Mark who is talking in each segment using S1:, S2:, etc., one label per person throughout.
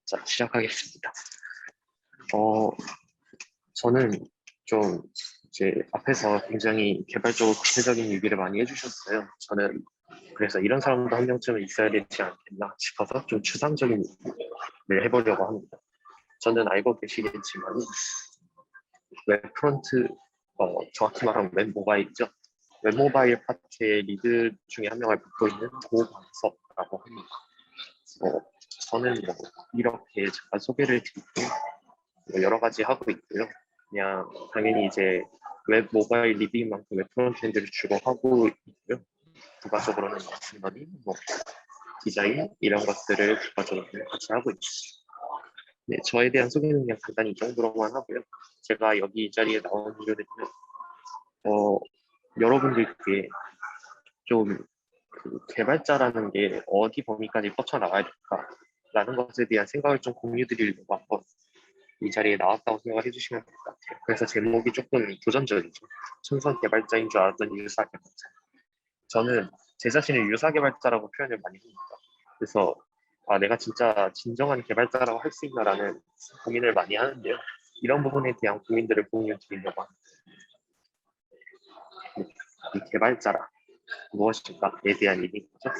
S1: 자, 시작하겠습니다. 어, 저는 좀 이제 앞에서 굉장히 개발적으로 구체적인 얘기를 많이 해주셨어요. 저는 그래서 이런 사람도 한 명쯤은 있어야 되지 않겠나 싶어서 좀 추상적인 얘기를 해보려고 합니다. 저는 알고 계시겠지만 웹프론트, 정확히 말하면 웹모바일이죠. 웹모바일 파트의 리드 중에 한 명을 맡고 있는 도광석라고 합니다. 어, 저는 이렇게 잠깐 소개를 드리고 여러 가지 하고 있고요. 그냥 당연히 이제 웹 모바일 리딩만큼 웹 프론트엔드를 주로 하고 있고요. 부가적으로는 머신러닝, 디자인 이런 것들을 부가적으로 같이 하고 있습니다. 네, 저에 대한 소개는 그냥 간단히 이 정도로만 하고요. 제가 여기 이 자리에 나온 이유는요. 어, 여러분들께 좀 그 개발자라는 게 어디 범위까지 뻗쳐나가야 될까라는 것에 대한 생각을 좀 공유 드리려고 한번 이 자리에 나왔다고 생각을 해주시면 될 것 같아요. 그래서 제목이 조금 도전적이죠. 천선 개발자인 줄 알았던 유사 개발자. 저는 제 자신을 유사 개발자라고 표현을 많이 합니다. 그래서 내가 진짜 진정한 개발자라고 할 수 있나라는 고민을 많이 하는데요. 이런 부분에 대한 고민들을 공유 드리려고 합니다. 이 개발자라 무엇인가에 대한 얘기인 거죠.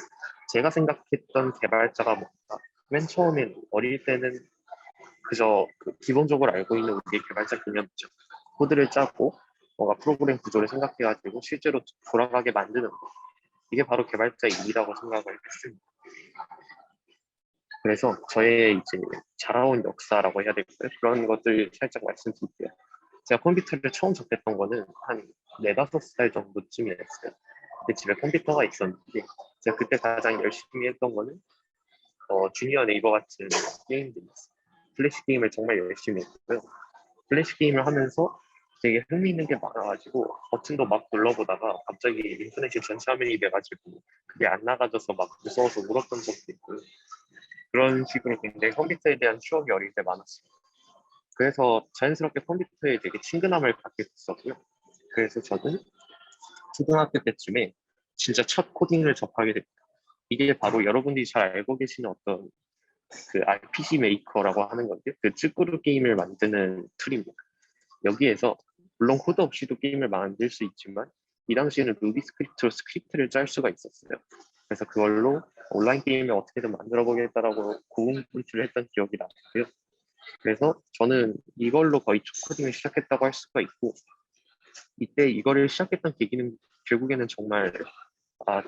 S1: 제가 생각했던 개발자가 뭔가 맨 처음엔 어릴 때는 그저 기본적으로 알고 있는 우리의 개발자 개념이죠. 코드를 짜고 뭔가 프로그램 구조를 생각해가지고 실제로 돌아가게 만드는 거. 이게 바로 개발자의 일이라고 생각을 했습니다. 그래서 저의 이제 자라온 역사라고 해야 될까요? 그런 것들 살짝 말씀드릴게요. 제가 컴퓨터를 처음 접했던 거는 한 4~5살 정도쯤이었어요. 그때 집에 컴퓨터가 있었는데 제가 그때 가장 열심히 했던 거는 주니어 네이버 같은 게임들이었어요. 플래시 게임을 정말 열심히 했고요. 플래시 게임을 하면서 되게 흥미있는 게 많아가지고 버튼도 막 눌러보다가 갑자기 인터넷이 전체 화면이 돼가지고 그게 안 나가져서 막 무서워서 울었던 적도 있고 그런 식으로 굉장히 컴퓨터에 대한 추억이 어릴 때 많았어요. 그래서 자연스럽게 컴퓨터에 되게 친근함을 갖게 됐었고요. 그래서 저는 초등학교 때쯤에 진짜 첫 코딩을 접하게 됐다. 이게 바로 여러분들이 잘 알고 계시는 어떤 그 RPG 메이커라고 하는 건데 그 찌끄루 게임을 만드는 툴입니다. 여기에서 물론 코드 없이도 게임을 만들 수 있지만 이 당시에는 루비 스크립트로 스크립트를 짤 수가 있었어요. 그래서 그걸로 온라인 게임을 어떻게든 만들어 보겠다라고 고군분투를 했던 기억이 나고요. 그래서 저는 이걸로 거의 첫 코딩을 시작했다고 할 수가 있고 이때 이거를 시작했던 계기는 결국에는 정말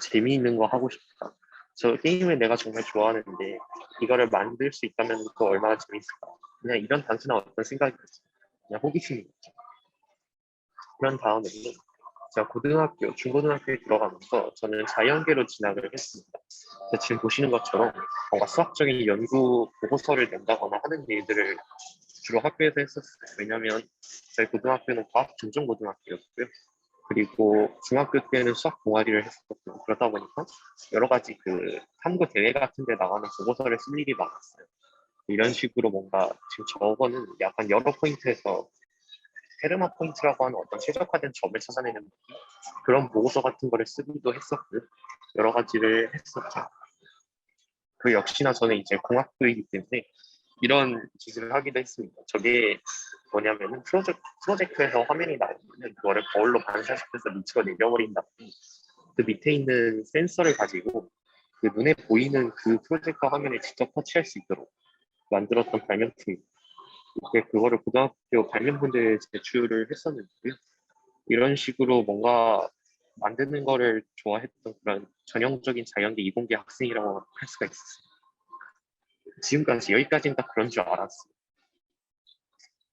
S1: 재미있는 거 하고 싶다. 저 게임을 내가 정말 좋아하는데 이거를 만들 수 있다면 또 얼마나 재밌을까. 그냥 이런 단순한 어떤 생각이었어요. 그냥 호기심이었죠. 그런 다음에는 제가 고등학교, 중고등학교에 들어가면서 저는 자연계로 진학을 했습니다. 지금 보시는 것처럼 뭔가 수학적인 연구 보고서를 낸다거나 하는 일들을 주로 학교에서 했었어요. 왜냐하면 저희 고등학교는 과학 중점고등학교였고요. 그리고 중학교 때는 수학 동아리를 했었고 그러다 보니까 여러 가지 탐구 대회 같은 데 나가는 보고서를 쓸 일이 많았어요. 이런 식으로 뭔가 지금 저거는 약간 여러 포인트에서 헤르마 포인트라고 하는 어떤 최적화된 점을 찾아내는 그런 보고서 같은 거를 쓰기도 했었고 여러 가지를 했었죠. 그 역시나 저는 이제 공학부이기 때문에 이런 기술을 하기도 했습니다. 저게 뭐냐면은 프로젝트에서 화면이 나오면 그거를 거울로 반사시켜서 밑으로 내려버린 다음에 그 밑에 있는 센서를 가지고 그 눈에 보이는 그 프로젝터 화면을 직접 터치할 수 있도록 만들었던 발명품입니다. 그거를 고등학교 발명분들에 제출을 했었는데요. 이런 식으로 뭔가 만드는 거를 좋아했던 그런 전형적인 자연계 이공계 학생이라고 할 수가 있었어요. 지금까지 여기까지는 딱 그런 줄 알았어요.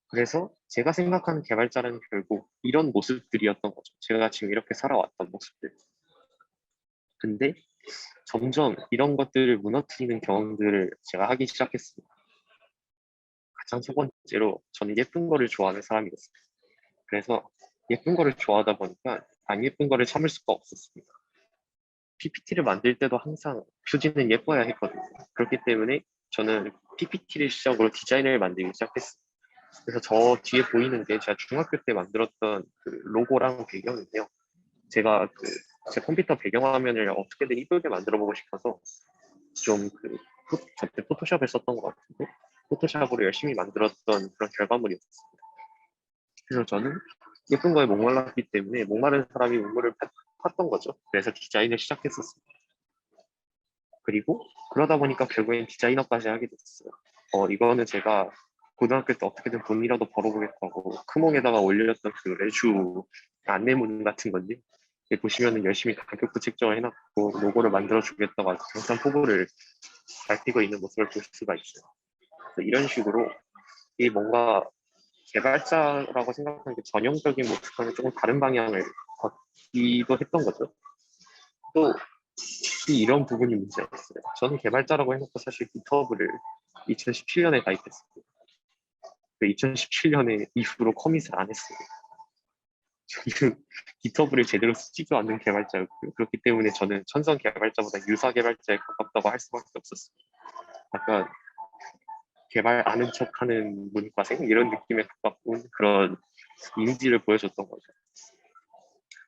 S1: 그래서 제가 생각하는 개발자는 결국 이런 모습들이었던 거죠. 제가 지금 이렇게 살아왔던 모습들. 근데 점점 이런 것들을 무너뜨리는 경험들을 제가 하기 시작했습니다. 가장 첫 번째로 저는 예쁜 거를 좋아하는 사람이었어요. 그래서 예쁜 거를 좋아하다 보니까 안 예쁜 거를 참을 수가 없었습니다. PPT를 만들 때도 항상 표지는 예뻐야 했거든요. 그렇기 때문에 저는 PPT를 시작으로 디자인을 만들기 시작했어요. 그래서 저 뒤에 보이는 게 제가 중학교 때 만들었던 그 로고랑 배경인데요. 제가 제 컴퓨터 배경화면을 어떻게든 이쁘게 만들어 보고 싶어서 좀 저때 포토샵을 썼던 것 같은데 포토샵으로 열심히 만들었던 그런 결과물이었습니다. 그래서 저는 예쁜 거에 목말랐기 때문에 목마른 사람이 우물을 팠던 거죠. 그래서 디자인을 시작했었습니다. 그리고 그러다 보니까 결국엔 디자이너까지 하게 됐어요. 이거는 제가 고등학교 때 어떻게든 돈이라도 벌어보겠다고 크몽에다가 올렸던 그 레주 안내문 같은 건데, 여기 보시면은 열심히 가격도 책정을 해놨고 로고를 만들어주겠다고 아주 장탄포부를 밝히고 있는 모습을 볼 수가 있어요. 그래서 이런 식으로 이 뭔가 개발자라고 생각하는 게 전형적인 모습과는 조금 다른 방향을 걷기도 했던 거죠. 또 이런 부분이 문제였어요. 저는 개발자라고 해놓고 사실 GitHub를 2017년에 가입했습니다. 그 2017년에 이후로 커밋을 안 했어요. 저는 GitHub를 제대로 쓰지도 않는 개발자였고요. 그렇기 때문에 저는 천성 개발자보다 유사 개발자에 가깝다고 할 수밖에 없었어요. 약간 개발 아는 척하는 문과생 이런 느낌에 가깝고 그런 이미지를 보여줬던 거죠.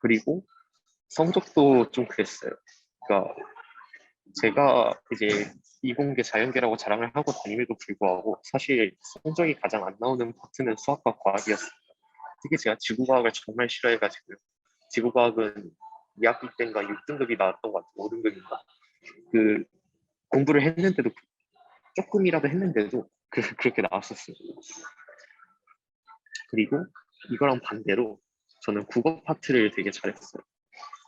S1: 그리고 성적도 좀 그랬어요. 그러니까 제가 이제 이공계 자연계라고 자랑을 하고 다님에도 불구하고 사실 성적이 가장 안 나오는 파트는 수학과 과학이었습니다. 특히 제가 지구과학을 정말 싫어해가지고 지구과학은 2학기 때인가 6등급이 나왔던 것 같아요. 5등급인가. 그 공부를 했는데도 조금이라도 했는데도 그렇게 나왔었어요. 그리고 이거랑 반대로 저는 국어 파트를 되게 잘했어요.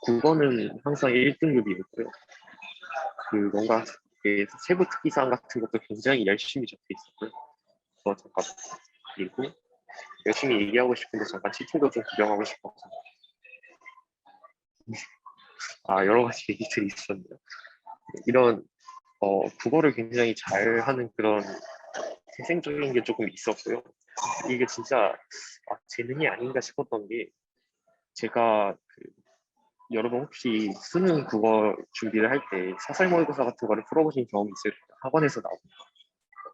S1: 국어는 항상 1등급이었고요. 그 뭔가 세부 특기사항 같은 것도 굉장히 열심히 적혀 있었고요. 잠깐 그리고 열심히 얘기하고 싶은데 잠깐 치팅도 좀 구경하고 싶어서 여러 가지 얘기들이 있었네요. 이런 국어를 굉장히 잘하는 그런 태생적인 게 조금 있었고요. 이게 진짜 재능이 아닌가 싶었던 게 제가 여러분 혹시 수능 국어 준비를 할 때 사설 모의고사 같은 거를 풀어보신 경험이 있을까요? 학원에서 나오고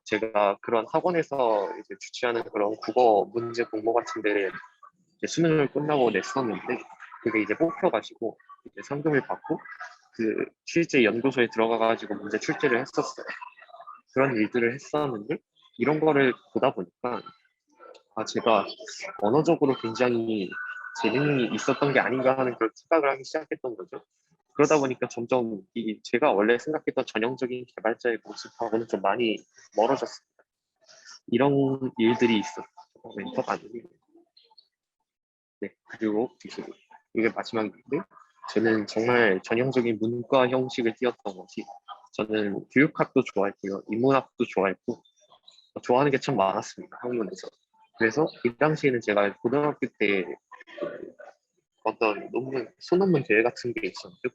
S1: 제가 그런 학원에서 이제 주최하는 그런 국어 문제 공모 같은 데를 이제 수능을 끝나고 냈었는데 그게 이제 뽑혀가지고 이제 상금을 받고 그 실제 연구소에 들어가가지고 문제 출제를 했었어요. 그런 일들을 했었는데 이런 거를 보다 보니까 제가 언어적으로 굉장히 재능이 있었던 게 아닌가 하는 그런 생각을 하기 시작했던 거죠. 그러다 보니까 점점 제가 원래 생각했던 전형적인 개발자의 모습하고는 좀 많이 멀어졌습니다. 이런 일들이 있었어요. 멘토가 아니고. 네, 그리고 이게 마지막인데 저는 정말 전형적인 문과 형식을 띄었던 거지. 저는 교육학도 좋아했고요. 인문학도 좋아했고 좋아하는 게 참 많았습니다. 학문에서. 그래서 이 당시에는 제가 고등학교 때 어떤 소논문 대회 같은 게 있었는데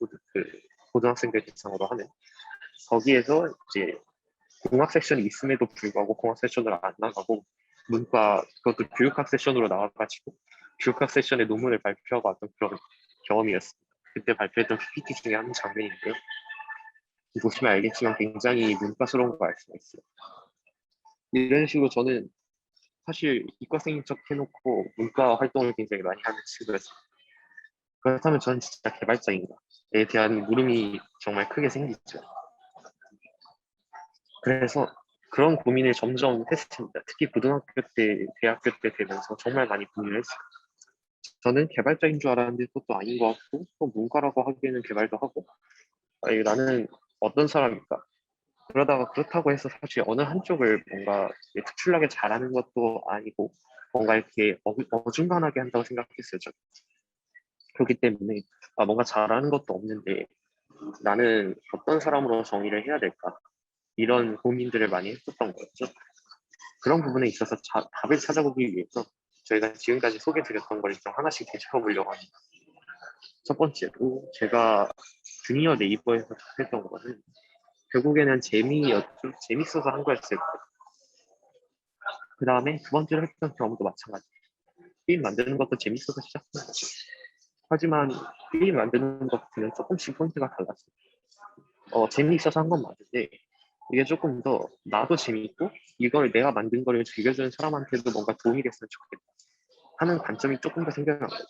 S1: 고등학생들 대상으로 하는 거기에서 이제 공학 세션이 있음에도 불구하고 공학 세션을 안 나가고 문과 그것도 교육학 세션으로 나와가지고 교육학 세션에 논문을 발표하고 왔던 그런 경험이었습니다. 그때 발표했던 PPT 중에 한 장면인데요. 보시면 알겠지만 굉장히 문과스러운 거 알 수가 있어요. 이런 식으로 저는 사실 이과생인 척 해놓고 문과 활동을 굉장히 많이 하는 친구였어요. 그렇다면 저는 진짜 개발자인가에 대한 물음이 정말 크게 생기죠. 그래서 그런 고민을 점점 했습니다. 특히 고등학교 때, 대학교 때 되면서 정말 많이 고민을 했어요. 저는 개발자인 줄 알았는데 그것도 아닌 것 같고 또 문과라고 하기에는 개발도 하고 나는 어떤 사람일까? 그러다가 그렇다고 해서 사실 어느 한쪽을 뭔가 특출나게 잘하는 것도 아니고 뭔가 이렇게 어중간하게 한다고 생각했어요. 저는. 그렇기 때문에 뭔가 잘하는 것도 없는데 나는 어떤 사람으로 정의를 해야 될까? 이런 고민들을 많이 했었던 거였죠. 그런 부분에 있어서 답을 찾아보기 위해서 저희가 지금까지 소개드렸던 걸 좀 하나씩 되짚어보려고 합니다. 첫 번째로 제가 주니어 네이버에서 했던 거는 결국에는 재미였죠. 재밌어서 한 거였을 거예요. 그 다음에 두 번째로 했던 경험도 마찬가지. 게임 만드는 것도 재밌어서 시작한 거죠. 하지만 게임 만드는 것들은 조금씩 포인트가 달랐어요. 재미있어서 한 건 맞는데 이게 조금 더 나도 재밌고 이걸 내가 만든 거를 즐겨주는 사람한테도 뭔가 도움이 됐으면 좋겠다 하는 관점이 조금 더 생겨난 거죠.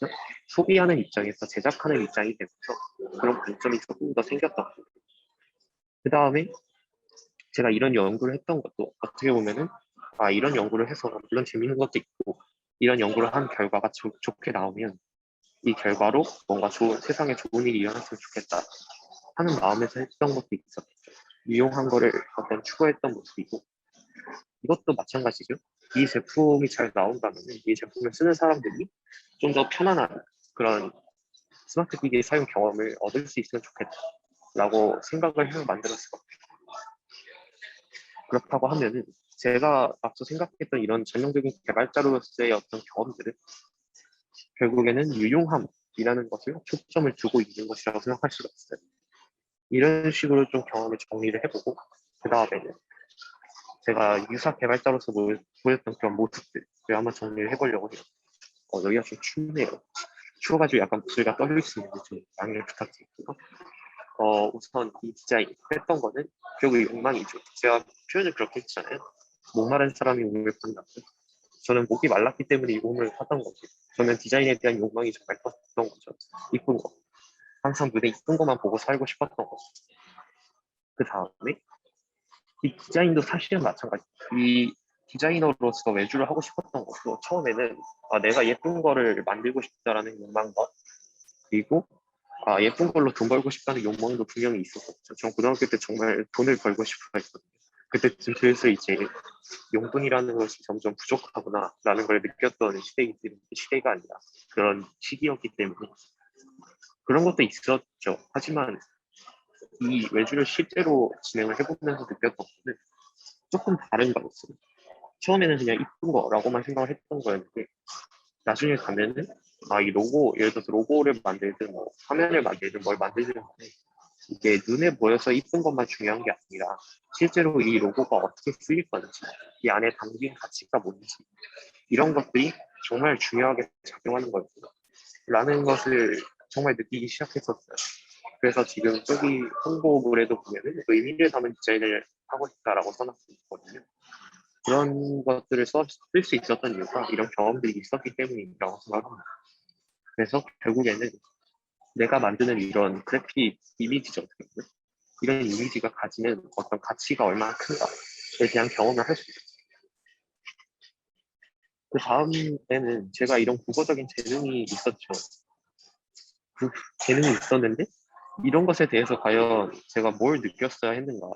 S1: 소비하는 입장에서 제작하는 입장이 되면서 그런 관점이 조금 더 생겼던 거예요. 그 다음에 제가 이런 연구를 했던 것도 어떻게 보면은 아, 이런 연구를 해서 물론 재밌는 것도 있고 이런 연구를 한 결과가 좋게 나오면 이 결과로 뭔가 세상에 좋은 일이 일어났으면 좋겠다 하는 마음에서 했던 것도 있었겠죠. 유용한 거를 어떤 추구했던 모습이고 이것도 마찬가지죠. 이 제품이 잘 나온다면 이 제품을 쓰는 사람들이 좀 더 편안한 그런 스마트 기기 사용 경험을 얻을 수 있으면 좋겠다라고 생각을 해서 만들었을 것 같아요. 그렇다고 하면은 제가 앞서 생각했던 이런 전형적인 개발자로서의 어떤 경험들은 결국에는 유용함이라는 것을 초점을 두고 있는 것이라고 생각할 수가 있어요. 이런 식으로 좀 경험을 정리를 해보고 그 다음에는 제가 유사 개발자로서 보였던 그런 모습들을 한번 정리를 해보려고 해요. 여기가 좀 춥네요. 추워가지고 약간 목소리가 떨릴 수 있는데 좀 양해를 부탁드리고요. 우선 이 디자인 했던 거는 결국 욕망이죠. 제가 표현을 그렇게 했잖아요. 목마른 사람이 우물을 판다. 저는 목이 말랐기 때문에 이 우물을 팠던 거죠. 저는 디자인에 대한 욕망이 정말 컸던 거죠. 이쁜 거. 항상 눈에 이쁜 것만 보고 살고 싶었던 거죠. 그 다음에 이 디자인도 사실은 마찬가지. 이 디자이너로서 외주를 하고 싶었던 것도 처음에는 내가 예쁜 거를 만들고 싶다라는 욕망과 그리고 예쁜 걸로 돈 벌고 싶다는 욕망도 분명히 있었거든요. 전 고등학교 때 정말 돈을 벌고 싶어 했거든요. 그때쯤 슬슬 이제 용돈이라는 것이 점점 부족하구나라는 걸 느꼈던 시대가 아니라 그런 시기였기 때문에 그런 것도 있었죠. 하지만 이 외주를 실제로 진행을 해보면서 느꼈던 거는 조금 다른 거였어요. 처음에는 그냥 이쁜 거라고만 생각을 했던 거였는데 나중에 가면은 이 로고, 예를 들어서 로고를 만들든 뭐 화면을 만들든 뭘 만들든 간에 이게 눈에 보여서 이쁜 것만 중요한 게 아니라 실제로 이 로고가 어떻게 쓰일 건지 이 안에 담긴 가치가 뭔지 이런 것들이 정말 중요하게 작용하는 거였구나 라는 것을 정말 느끼기 시작했었어요. 그래서 지금 저기 홍보물에도 보면은 의미를 담은 디자인을 하고 싶다라고 써놨거든요 그런 것들을 쓸 수 있었던 이유가 이런 경험들이 있었기 때문이라고 생각합니다. 그래서 결국에는 내가 만드는 이런 그래픽 이미지죠. 이런 이미지가 가지는 어떤 가치가 얼마나 큰가에 대한 경험을 할 수 있어요. 그 다음에는 제가 이런 국어적인 재능이 있었죠. 그 재능이 있었는데 이런 것에 대해서 과연 제가 뭘 느꼈어야 했는가에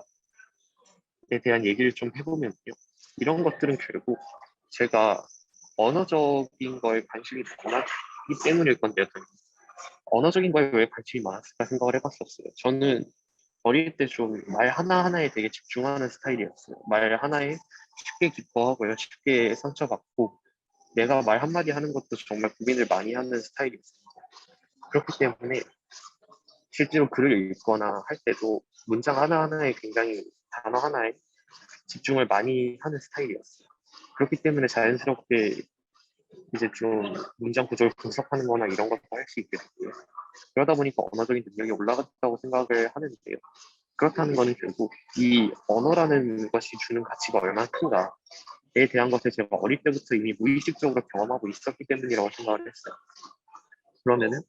S1: 대한 얘기를 좀 해보면요. 이런 것들은 결국 제가 언어적인 거에 관심이 많았기 때문일 건데요. 언어적인 거에 왜 관심이 많았을까 생각을 해봤었어요. 저는 어릴 때 좀 말 하나하나에 되게 집중하는 스타일이었어요. 말 하나에 쉽게 기뻐하고요. 쉽게 상처받고 내가 말 한마디 하는 것도 정말 고민을 많이 하는 스타일이었어요. 그렇기 때문에 실제로 글을 읽거나 할 때도 문장 하나하나에 굉장히 단어 하나에 집중을 많이 하는 스타일이었어요. 그렇기 때문에 자연스럽게 이제 좀 문장 구조를 분석하는 거나 이런 것도 할 수 있게 됐고요. 그러다 보니까 언어적인 능력이 올라갔다고 생각을 하는데요. 그렇다는 것은 결국 이 언어라는 것이 주는 가치가 얼마나 큰가에 대한 것을 제가 어릴 때부터 이미 무의식적으로 경험하고 있었기 때문이라고 생각을 했어요. 그러면은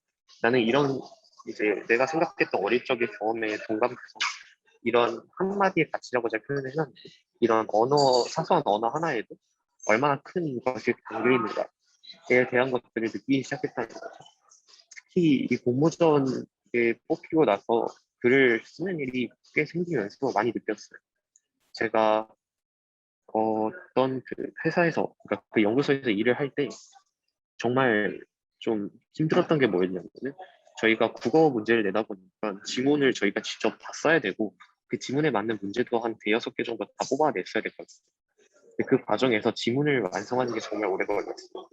S1: 나는 이런 이제 내가 생각했던 어릴 적의 경험에 동감해서 이런 한마디의 가치라고 제가 표현을 해놨는데 이런 사소한 언어 하나에도 얼마나 큰 것이 담겨 있는가에 대한 것들을 느끼기 시작했다는 거죠. 특히 이 공모전에 뽑히고 나서 글을 쓰는 일이 꽤 생기면서 많이 느꼈어요. 제가 어떤 그 회사에서, 그러니까 그 연구소에서 일을 할 때 정말 좀 힘들었던 게 뭐였냐면은 저희가 국어 문제를 내다 보니까 지문을 저희가 직접 다 써야 되고 그 지문에 맞는 문제도 한 대여섯 개 정도 다 뽑아냈어야 됐거든요. 근데 그 과정에서 지문을 완성하는 게 정말 오래 걸렸어요.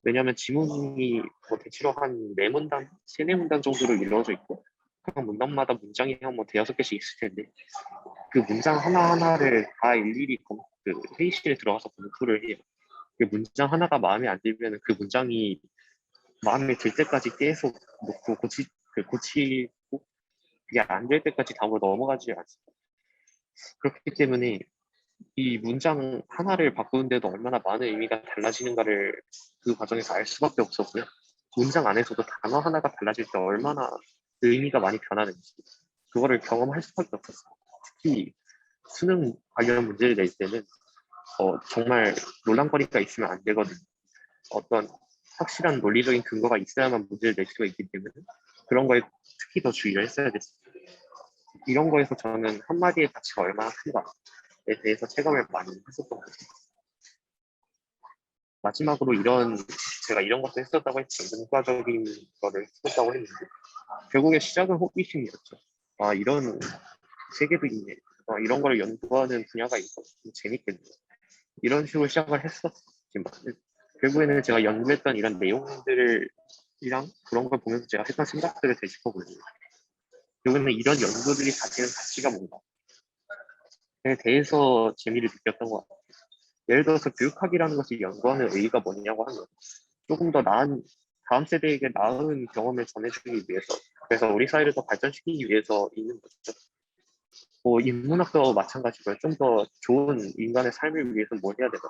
S1: 왜냐하면 지문이 뭐 대체로 한 네 문단, 세네 문단 정도로 이루어져 있고 각 문단마다 문장이 한 뭐 대여섯 개씩 있을 텐데 그 문장 하나하나를 다 일일이 그 회의실에 들어가서 검토를 해요. 그 문장 하나가 마음에 안 들면 그 문장이 마음에 들 때까지 계속 놓고 고치고 그게 안 될 때까지 다음으로 넘어가지 않습니다. 그렇기 때문에 이 문장 하나를 바꾸는데도 얼마나 많은 의미가 달라지는가를 그 과정에서 알 수밖에 없었고요. 문장 안에서도 단어 하나가 달라질 때 얼마나 의미가 많이 변하는지 그거를 경험할 수밖에 없었어요. 특히 수능 관련 문제를 낼 때는 정말 논란거리가 있으면 안 되거든요. 어떤 확실한 논리적인 근거가 있어야만 문제를 낼 수가 있기 때문에 그런 거에 특히 더 주의를 했어야 됐어요. 이런 거에서 저는 한마디의 가치가 얼마나 큰가에 대해서 체감을 많이 했었던 거죠. 마지막으로 제가 이런 것도 했었다고 했죠. 문과적인 거를 했었다고 했는데 결국에 시작은 호기심이었죠. 아, 이런 세계도 있네. 아, 이런 걸 연구하는 분야가 있어. 재밌겠네. 이런 식으로 시작을 했었지만 결국에는 제가 연구했던 이런 내용들이랑 그런 걸 보면서 제가 했던 생각들을 되짚어보거든요. 결국에는 이런 연구들이 가지는 가치가 뭔가에 대해서 재미를 느꼈던 것 같아요. 예를 들어서 교육학이라는 것이 연구하는 의의가 뭐냐고 하면 조금 더 나은 다음 세대에게 나은 경험을 전해주기 위해서, 그래서 우리 사회를 더 발전시키기 위해서 있는 거죠. 뭐 인문학도 마찬가지고요. 좀 더 좋은 인간의 삶을 위해서 뭘 해야 되나,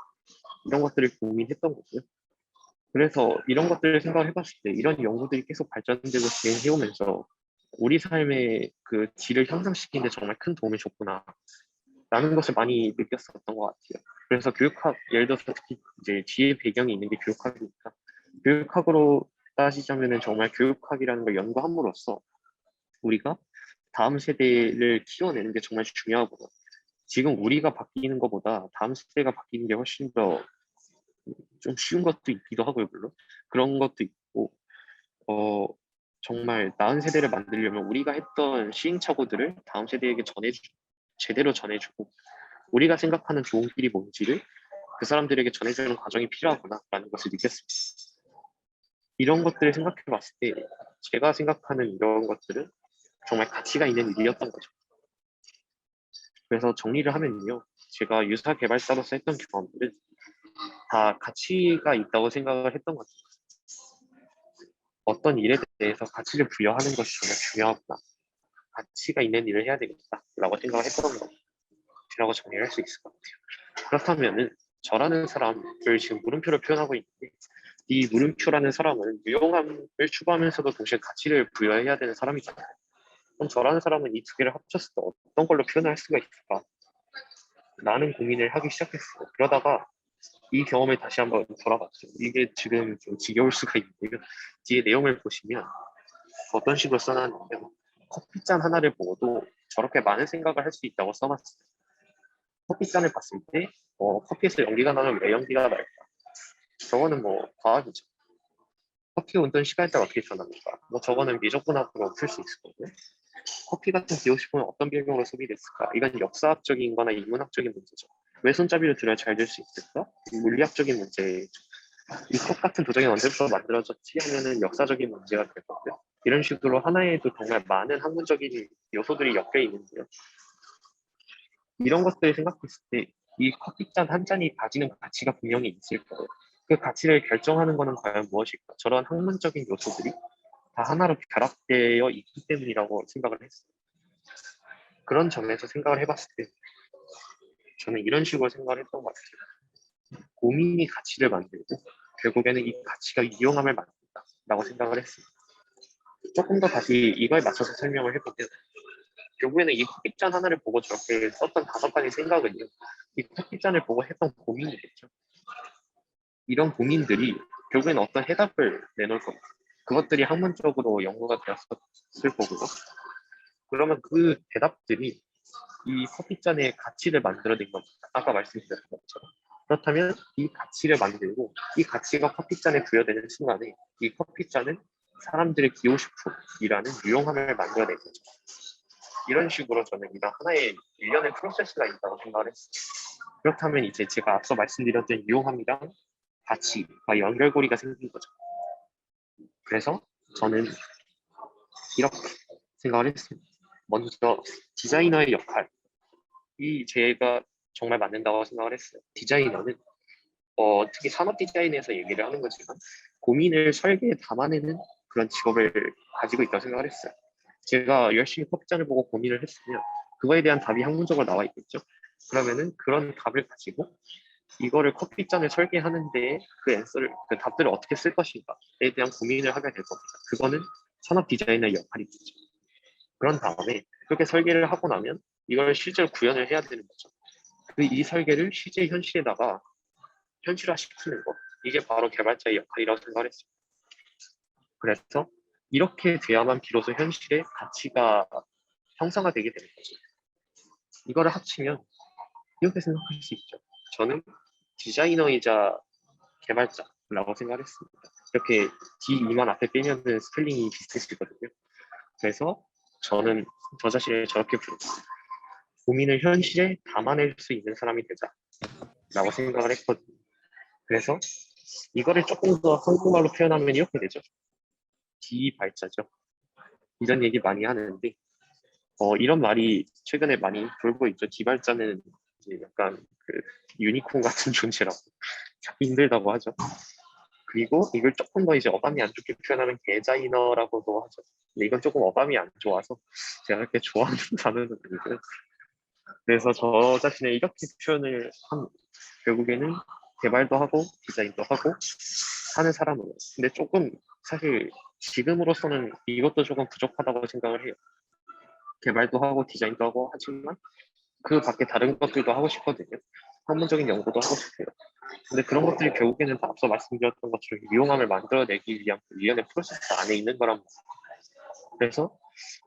S1: 이런 것들을 고민했던 거고요. 그래서 이런 것들을 생각을 해봤을 때 이런 연구들이 계속 발전되고 진행해오면서 우리 삶의 그 질을 향상시키는 데 정말 큰 도움이 줬구나 라는 것을 많이 느꼈었던 것 같아요. 그래서 교육학, 예를 들어서 특히 이제 뒤에 배경이 있는 게 교육학이니까 교육학으로 따지자면은 정말 교육학이라는 걸 연구함으로써 우리가 다음 세대를 키워내는 게 정말 중요하구나. 지금 우리가 바뀌는 것보다 다음 세대가 바뀌는 게 훨씬 더 좀 쉬운 것도 있기도 하고요, 물론. 그런 것도 있고, 어, 정말 나은 세대를 만들려면 우리가 했던 시행착오들을 다음 세대에게 제대로 전해주고, 우리가 생각하는 좋은 길이 뭔지를 그 사람들에게 전해주는 과정이 필요하구나라는 것을 느꼈습니다. 이런 것들을 생각해 봤을 때 제가 생각하는 이런 것들은 정말 가치가 있는 일이었던 거죠. 그래서 정리를 하면요. 제가 유사 개발자로서 했던 경험들은 다 가치가 있다고 생각을 했던 거죠. 어떤 일에 대해서 가치를 부여하는 것이 정말 중요하구나. 가치가 있는 일을 해야 되겠다라고 생각을 했던 것이라고 정리를 할 수 있을 것 같아요. 그렇다면은 저라는 사람을 지금 물음표로 표현하고 있는데 이 물음표라는 사람은 유용함을 추구하면서도 동시에 가치를 부여해야 되는 사람이잖아요. 그럼 저라는 사람은 이 두 개를 합쳤을 때 어떤 걸로 표현할 수가 있을까? 라는 고민을 하기 시작했어요. 그러다가 이 경험을 다시 한번 돌아봤죠. 이게 지금 좀 지겨울 수가 있는데요. 뒤에 내용을 보시면 어떤 식으로 써놨냐면 커피잔 하나를 보고도 저렇게 많은 생각을 할 수 있다고 써놨어요. 커피잔을 봤을 때 커피에서 연기가 나면 왜 연기가 날까? 저거는 뭐 과학이죠. 커피 온도는 시간에 따라 어떻게 변합니까? 뭐 저거는 미적분학으로 풀 수 있을 거고요. 커피 같은 기호식품은 어떤 배경으로 소비됐을까? 이건 역사학적인 거나 인문학적인 문제죠. 왜 손잡이를 들어야 잘 될 수 있을까? 물리학적인 문제죠. 이 컵 같은 도장이 언제부터 만들어졌지 하면은 역사적인 문제가 될 거고요. 이런 식으로 하나에도 정말 많은 학문적인 요소들이 엮여 있는데요. 이런 것들을 생각했을 때 이 커피잔 한 잔이 가지는 가치가 분명히 있을 거예요. 그 가치를 결정하는 것은 과연 무엇일까? 저런 학문적인 요소들이 다 하나로 결합되어 있기 때문이라고 생각을 했어요. 그런 점에서 생각을 해봤을 때 저는 이런 식으로 생각을 했던 것 같아요. 고민이 가치를 만들고 결국에는 이 가치가 유용함을 만든다라고 생각을 했습니다. 조금 더 다시 이거에 맞춰서 설명을 해보면 결국에는 이 커피잔 하나를 보고 저렇게 썼던 5가지 생각은요. 이 커피잔을 보고 했던 고민이겠죠. 이런 고민들이 결국에는 어떤 해답을 내놓을 겁니다. 그것들이 학문적으로 연구가 되었을 거고요. 그러면 그 대답들이 이 커피잔의 가치를 만들어낸 겁니다. 아까 말씀드렸던 것처럼. 그렇다면 이 가치를 만들고 이 가치가 커피잔에 부여되는 순간에 이 커피잔은 사람들의 기호식품이라는 유용함을 만들어낸 거죠. 이런 식으로 저는 이런 하나의 일련의 프로세스가 있다고 생각을 했어요. 그렇다면 이제 제가 앞서 말씀드렸던 유용함이랑 가치와 연결고리가 생긴 거죠. 그래서 저는 이렇게 생각을 했습니다. 먼저 디자이너의 역할이 제가 정말 맞는다고 생각을 했어요. 디자이너는 특히 산업 디자인에서 얘기를 하는 거지만 고민을 설계에 담아내는 그런 직업을 가지고 있다고 생각을 했어요. 제가 열심히 커피잔을 보고 고민을 했으면 그거에 대한 답이 학문적으로 나와 있겠죠. 그러면은 그런 답을 가지고 이거를 커피잔을 설계하는데 그 답들을 어떻게 쓸 것인가에 대한 고민을 하게 될 겁니다. 그거는 산업 디자이너의 역할이겠죠. 그런 다음에 그렇게 설계를 하고 나면 이걸 실제로 구현을 해야 되는 거죠. 이 설계를 실제 현실에다가 현실화시키는 것. 이게 바로 개발자의 역할이라고 생각을 했어요. 그래서 이렇게 돼야만 비로소 현실의 가치가 형성화되게 되는 거죠. 이거를 합치면 이렇게 생각할 수 있죠. 저는 디자이너이자 개발자라고 생각했습니다. 이렇게 D2만 앞에 빼면은 스펠링이 비슷해지거든요. 그래서 저는 저 자신을 저렇게 부르고 고민을 현실에 담아낼 수 있는 사람이 되자라고 생각을 했거든요. 그래서 이거를 조금 더 한국말로 표현하면 이렇게 되죠. 디발자죠. 이런 얘기 많이 하는데 이런 말이 최근에 많이 돌고 있죠. 디발자는 이제 약간 그 유니콘 같은 존재라고 찾기 힘들다고 하죠. 그리고 이걸 조금 더 이제 어감이 안 좋게 표현하면 개자이너라고도 하죠. 근데 이건 조금 어감이 안 좋아서 제가 그렇게 좋아하는 단어는 아니고요. 그래서 저 자신을 이렇게 표현을 한 결국에는 개발도 하고 디자인도 하고 하는 사람으로. 근데 조금 사실 지금으로서는 이것도 조금 부족하다고 생각을 해요. 개발도 하고 디자인도 하고 하지만 그 밖에 다른 것들도 하고 싶거든요. 학문적인 연구도 하고 싶어요. 근데 그런 것들이 결국에는 앞서 말씀드렸던 것처럼 유용함을 만들어내기 위한 그 위원회 프로세스 안에 있는 거란 말이에요. 그래서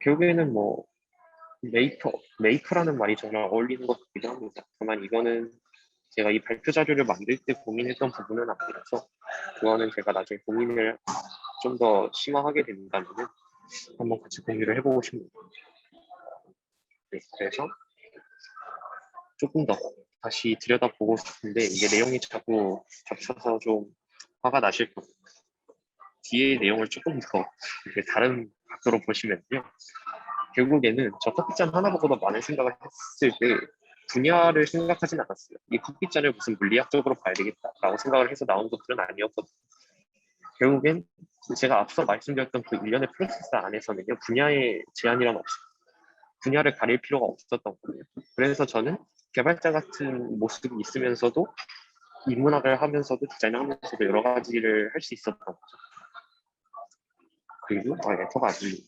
S1: 결국에는 뭐 메이커라는 말이 정말 어울리는 것 같기도 합니다. 다만 이거는 제가 이 발표 자료를 만들 때 고민했던 부분은 아니라서 그거는 제가 나중에 고민을 좀 더 심화하게 된다면 한번 같이 공유를 해보고 싶습니다. 네, 그래서 조금 더 다시 들여다보고 싶은데 이게 내용이 자꾸 겹쳐서 좀 화가 나실 겁니다. 뒤에 내용을 조금 더 이렇게 다른 각도로 보시면요. 결국에는 저 커피잔 하나 보고도 많은 생각을 했을 때 분야를 생각하진 않았어요. 이 커피잔을 무슨 물리학적으로 봐야 되겠다라고 생각을 해서 나온 것들은 아니었거든요. 결국엔 제가 앞서 말씀드렸던 그 일련의 프로세스 안에서는요. 분야의 제한이란 없어요. 분야를 가릴 필요가 없었던 거예요. 그래서 저는 개발자 같은 모습이 있으면서도 인문학을 하면서도 디자인을 하면서도 여러 가지를 할 수 있었던 거죠. 그리고 엔터가 안 들리고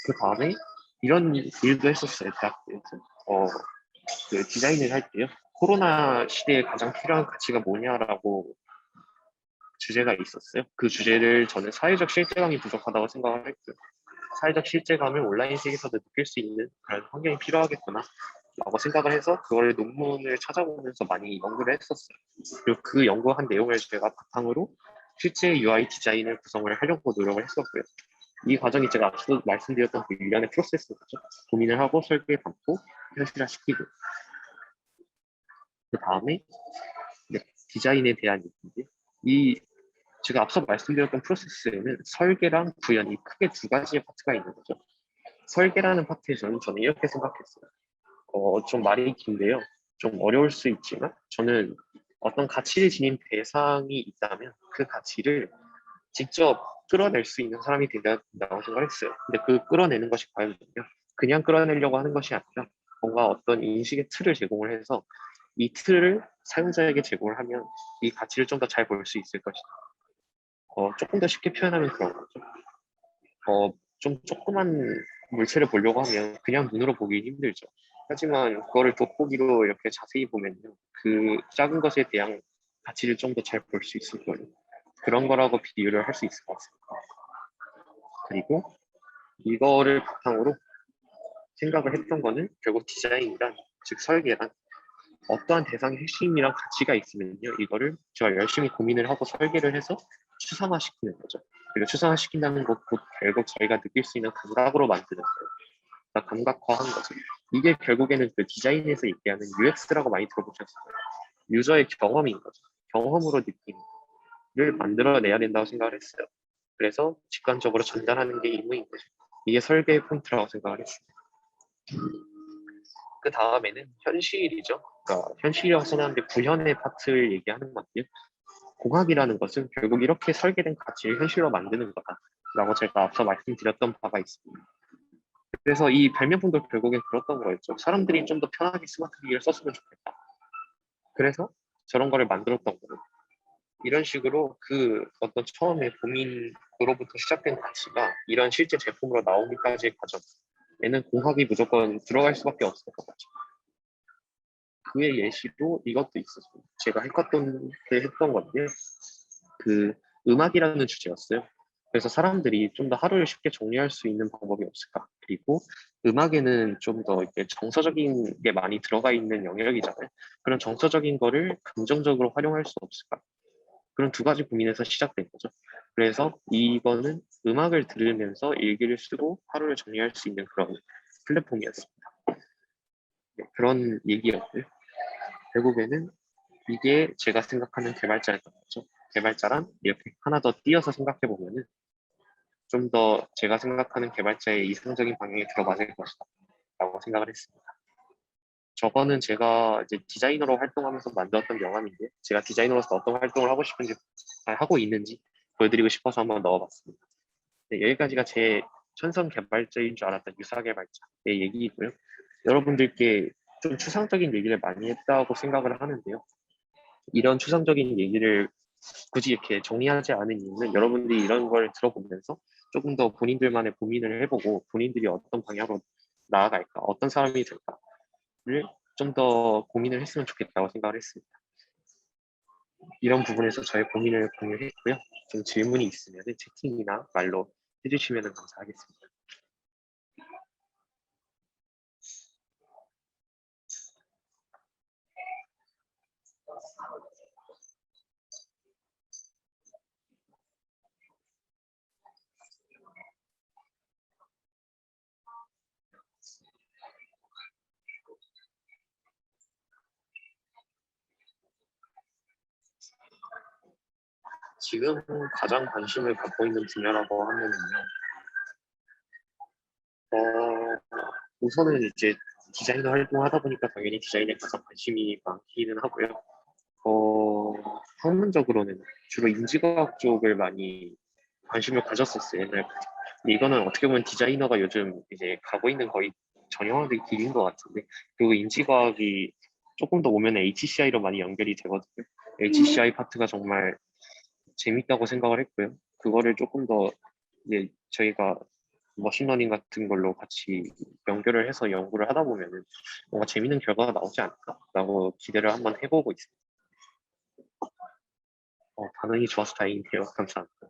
S1: 그 다음에 이런 일도 했었어요. 대학교에서 그 디자인을 할 때요. 코로나 시대에 가장 필요한 가치가 뭐냐라고 주제가 있었어요. 그 주제를 저는 사회적 실제감이 부족하다고 생각을 했고요. 사회적 실제감을 온라인 세계에서도 느낄 수 있는 그런 환경이 필요하겠구나 라고 생각을 해서 그걸 논문을 찾아보면서 많이 연구를 했었어요. 그리고 그 연구한 내용을 제가 바탕으로 실제 UI 디자인을 구성을 하려고 노력을 했었고요. 이 과정이 제가 앞서 말씀드렸던 그 일련의 프로세스죠. 고민을 하고 설계에 담고 현실화시키고 그 다음에 디자인에 대한 얘기인데 이 제가 앞서 말씀드렸던 프로세스에는 설계랑 구현이 크게 두 가지의 파트가 있는 거죠. 설계라는 파트에서는 저는 이렇게 생각했어요. 좀 말이 긴데요. 좀 어려울 수 있지만 저는 어떤 가치를 지닌 대상이 있다면 그 가치를 직접 끌어낼 수 있는 사람이 되어야 된다고 생각했어요. 근데 그 끌어내는 것이 과연 뭐냐? 그냥 끌어내려고 하는 것이 아니라 뭔가 어떤 인식의 틀을 제공을 해서 이 틀을 사용자에게 제공을 하면 이 가치를 좀 더 잘 볼 수 있을 것이다. 조금 더 쉽게 표현하면 그런 거죠. 좀 조그만 물체를 보려고 하면 그냥 눈으로 보기 힘들죠. 하지만 그거를 돋보기로 이렇게 자세히 보면요. 그 작은 것에 대한 가치를 좀 더 잘 볼 수 있을 거예요. 그런 거라고 비유를 할 수 있을 것 같습니다. 그리고 이거를 바탕으로 생각을 했던 거는 결국 디자인이란, 즉 설계란 어떠한 대상의 핵심이랑 가치가 있으면요. 이거를 제가 열심히 고민을 하고 설계를 해서 추상화시키는 거죠. 그리고 추상화시킨다는 것 곧 결국 저희가 느낄 수 있는 감각으로 만드는 거예요. 그러니까 감각화한 거죠. 이게 결국에는 그 디자인에서 얘기하는 UX라고 많이 들어보셨을 거예요. 유저의 경험인 거죠. 경험으로 느낌을 만들어내야 된다고 생각을 했어요. 그래서 직관적으로 전달하는 게 임무인 거죠. 이게 설계의 포인트라고 생각을 했습니다. 그 다음에는 현실이죠. 그러니까 현실이라고 써놨는데 구현의 파트를 얘기하는 건데요. 공학이라는 것은 결국 이렇게 설계된 가치를 현실로 만드는 거다라고 제가 앞서 말씀드렸던 바가 있습니다. 그래서 이 발명품도 결국엔 그랬던 거였죠. 사람들이 좀 더 편하게 스마트 기기를 썼으면 좋겠다. 그래서 저런 거를 만들었던 거예요. 이런 식으로 그 어떤 처음에 고민으로부터 시작된 가치가 이런 실제 제품으로 나오기까지의 과정에는 공학이 무조건 들어갈 수밖에 없을 것 같죠. 그의 예시로 이것도 있었어요. 제가 해커톤 때 했던 건데요. 그 음악이라는 주제였어요. 그래서 사람들이 좀 더 하루를 쉽게 정리할 수 있는 방법이 없을까? 그리고 음악에는 좀 더 이렇게 정서적인 게 많이 들어가 있는 영역이잖아요. 그런 정서적인 거를 긍정적으로 활용할 수 없을까? 그런 두 가지 고민에서 시작된 거죠. 그래서 이거는 음악을 들으면서 일기를 쓰고 하루를 정리할 수 있는 그런 플랫폼이었습니다. 네, 그런 얘기였고요. 결국에는 이게 제가 생각하는 개발자였던 거죠. 개발자란 이렇게 하나 더 띄어서 생각해 보면은 좀 더 제가 생각하는 개발자의 이상적인 방향에 들어맞을 것이다 라고 생각을 했습니다. 저거는 제가 이제 디자이너로 활동하면서 만들었던 명함인데 제가 디자이너로서 어떤 활동을 하고 싶은지 하고 있는지 보여드리고 싶어서 한번 넣어봤습니다. 네, 여기까지가 제 천성 개발자인 줄 알았던 유사 개발자의 얘기이고요. 여러분들께 좀 추상적인 얘기를 많이 했다고 생각을 하는데요. 이런 추상적인 얘기를 굳이 이렇게 정리하지 않은 이유는 여러분들이 이런 걸 들어보면서 조금 더 본인들만의 고민을 해보고 본인들이 어떤 방향으로 나아갈까, 어떤 사람이 될까를 좀 더 고민을 했으면 좋겠다고 생각을 했습니다. 이런 부분에서 저의 고민을 공유했고요. 좀 질문이 있으면 채팅이나 말로 해주시면 감사하겠습니다. 지금 가장 관심을 갖고 있는 분야라고 하면은요, 어, 우선은 이제 디자이너 활동하다 보니까 당연히 디자인에 가장 관심이 많기는 하고요. 학문적으로는 주로 인지과학 쪽을 많이 관심을 가졌었어요, 옛날부터. 근데 이거는 어떻게 보면 디자이너가 요즘 이제 가고 있는 거의 전형화된 길인 것 같은데, 그리고 인지과학이 조금 더 오면 HCI로 많이 연결이 되거든요. HCI 파트가 정말 재밌다고 생각을 했고요. 그거를 조금 더 이제 저희가 머신러닝 같은 걸로 같이 연결을 해서 연구를 하다 보면은 뭔가 재밌는 결과가 나오지 않을까라고 기대를 한번 해보고 있습니다. 반응이 좋아서 다행이네요. 감사합니다.